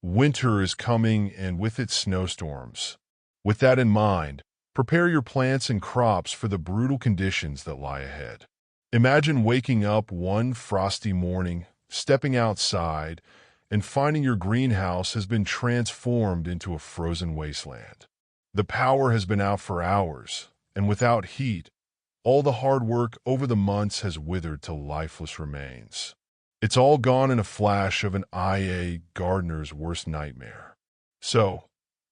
Winter is coming, and with it snowstorms. With that in mind, prepare your plants and crops for the brutal conditions that lie ahead. Imagine waking up one frosty morning, stepping outside, and finding your greenhouse has been transformed into a frozen wasteland. The power has been out for hours, and without heat, all the hard work over the months has withered to lifeless remains. It's all gone in a flash of an eye, gardener's worst nightmare. So,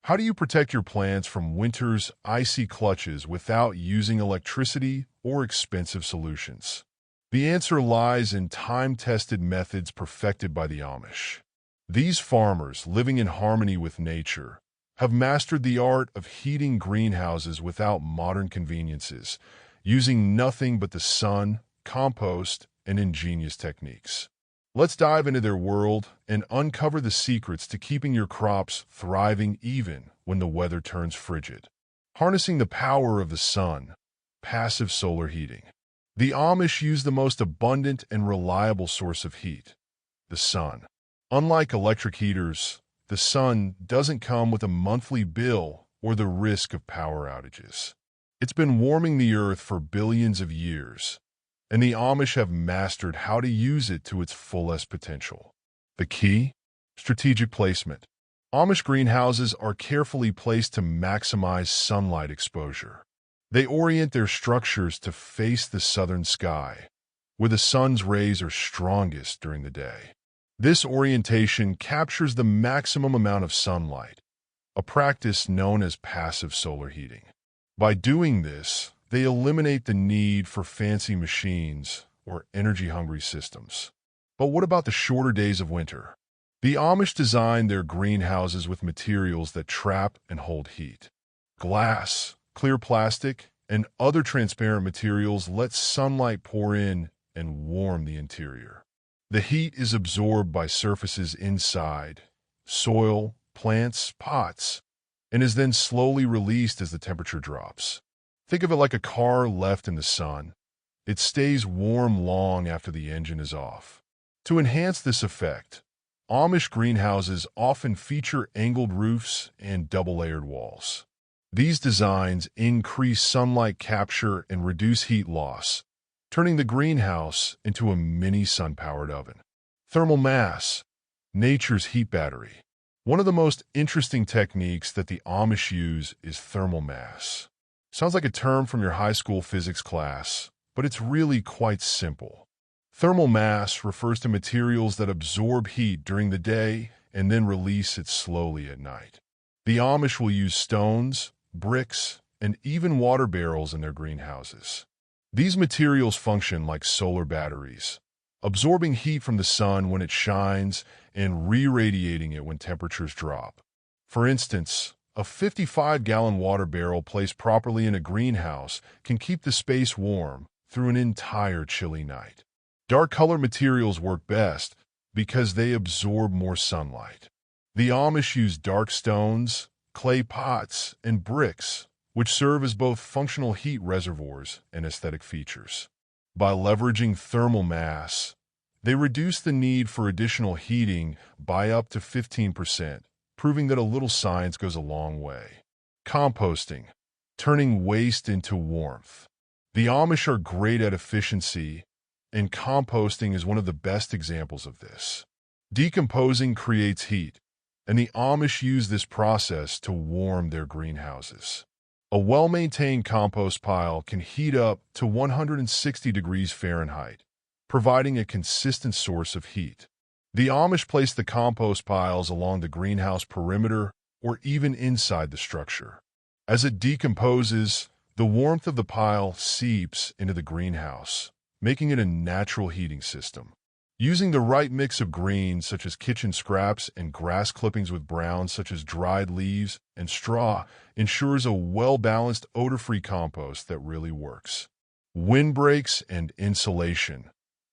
how do you protect your plants from winter's icy clutches without using electricity or expensive solutions? The answer lies in time-tested methods perfected by the Amish. These farmers, living in harmony with nature, have mastered the art of heating greenhouses without modern conveniences, using nothing but the sun, compost, and ingenious techniques. Let's dive into their world and uncover the secrets to keeping your crops thriving even when the weather turns frigid. Harnessing the power of the sun, passive solar heating. The Amish use the most abundant and reliable source of heat, the sun. Unlike electric heaters, the sun doesn't come with a monthly bill or the risk of power outages. It's been warming the earth for billions of years, and the Amish have mastered how to use it to its fullest potential. The key? Strategic placement. Amish greenhouses are carefully placed to maximize sunlight exposure. They orient their structures to face the southern sky, where the sun's rays are strongest during the day. This orientation captures the maximum amount of sunlight, a practice known as passive solar heating. By doing this, they eliminate the need for fancy machines or energy-hungry systems. But what about the shorter days of winter? The Amish design their greenhouses with materials that trap and hold heat. Glass, clear plastic, and other transparent materials let sunlight pour in and warm the interior. The heat is absorbed by surfaces inside, soil, plants, pots, and is then slowly released as the temperature drops. Think of it like a car left in the sun. It stays warm long after the engine is off. To enhance this effect, Amish greenhouses often feature angled roofs and double-layered walls. These designs increase sunlight capture and reduce heat loss, turning the greenhouse into a mini sun-powered oven. Thermal mass, nature's heat battery. One of the most interesting techniques that the Amish use is thermal mass. Sounds like a term from your high school physics class, but it's really quite simple. Thermal mass refers to materials that absorb heat during the day and then release it slowly at night. The Amish will use stones, bricks, and even water barrels in their greenhouses. These materials function like solar batteries, absorbing heat from the sun when it shines and re-radiating it when temperatures drop. For instance, a 55-gallon water barrel placed properly in a greenhouse can keep the space warm through an entire chilly night. Dark color materials work best because they absorb more sunlight. The Amish use dark stones, clay pots, and bricks, which serve as both functional heat reservoirs and aesthetic features. By leveraging thermal mass, they reduce the need for additional heating by up to 15%. Proving that a little science goes a long way. Composting, turning waste into warmth. The Amish are great at efficiency, and composting is one of the best examples of this. Decomposing creates heat, and the Amish use this process to warm their greenhouses. A well-maintained compost pile can heat up to 160 degrees Fahrenheit, providing a consistent source of heat. The Amish place the compost piles along the greenhouse perimeter or even inside the structure. As it decomposes, the warmth of the pile seeps into the greenhouse, making it a natural heating system. Using the right mix of greens such as kitchen scraps and grass clippings with browns such as dried leaves and straw ensures a well-balanced odor-free compost that really works. Windbreaks and insulation.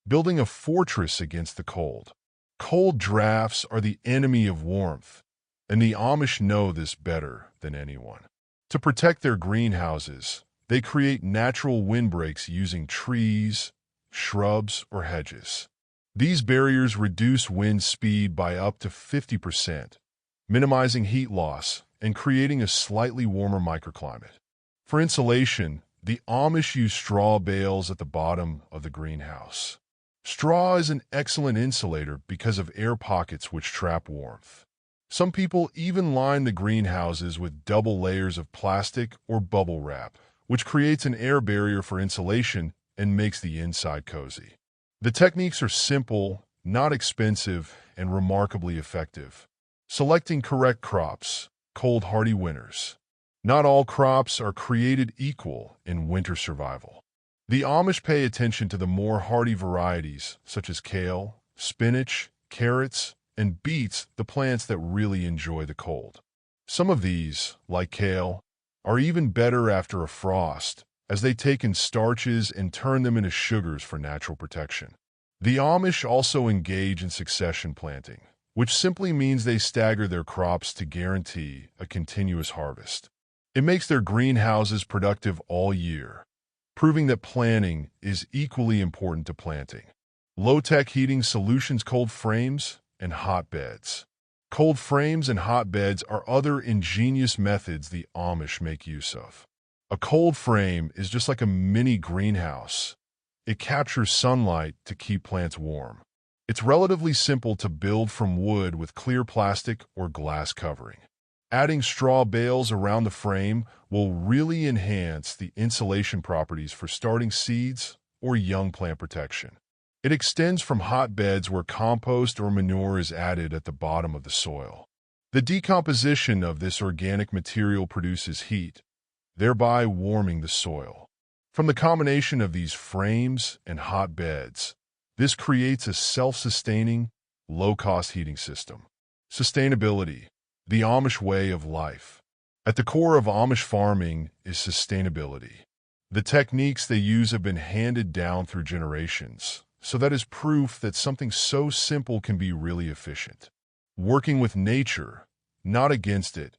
Building a fortress against the cold. Cold drafts are the enemy of warmth, and the Amish know this better than anyone. To protect their greenhouses, they create natural windbreaks using trees, shrubs, or hedges. These barriers reduce wind speed by up to 50%, minimizing heat loss and creating a slightly warmer microclimate. For insulation, the Amish use straw bales at the bottom of the greenhouse. Straw is an excellent insulator because of air pockets which trap warmth. Some people even line the greenhouses with double layers of plastic or bubble wrap, which creates an air barrier for insulation and makes the inside cozy. The techniques are simple, not expensive, and remarkably effective. Selecting correct crops, cold-hardy winters. Not all crops are created equal in winter survival. The Amish pay attention to the more hardy varieties, such as kale, spinach, carrots, and beets, the plants that really enjoy the cold. Some of these, like kale, are even better after a frost, as they take in starches and turn them into sugars for natural protection. The Amish also engage in succession planting, which simply means they stagger their crops to guarantee a continuous harvest. It makes their greenhouses productive all year, proving that planning is equally important to planting. Low-tech heating solutions, cold frames, and hotbeds. Cold frames and hotbeds are other ingenious methods the Amish make use of. A cold frame is just like a mini greenhouse. It captures sunlight to keep plants warm. It's relatively simple to build from wood with clear plastic or glass covering. Adding straw bales around the frame will really enhance the insulation properties for starting seeds or young plant protection. It extends from hotbeds where compost or manure is added at the bottom of the soil. The decomposition of this organic material produces heat, thereby warming the soil. From the combination of these frames and hotbeds, this creates a self-sustaining, low-cost heating system. Sustainability. The Amish way of life. At the core of Amish farming is sustainability. The techniques they use have been handed down through generations, so that is proof that something so simple can be really efficient. Working with nature, not against it,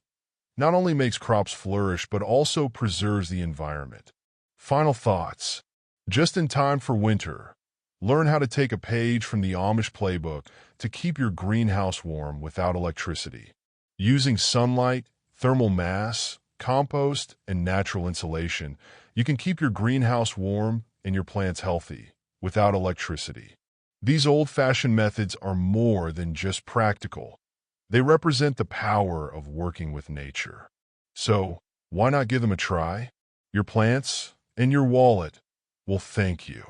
not only makes crops flourish but also preserves the environment. Final thoughts. Just in time for winter, learn how to take a page from the Amish playbook to keep your greenhouse warm without electricity. Using sunlight, thermal mass, compost, and natural insulation, you can keep your greenhouse warm and your plants healthy without electricity. These old-fashioned methods are more than just practical. They represent the power of working with nature. So, why not give them a try? Your plants and your wallet will thank you.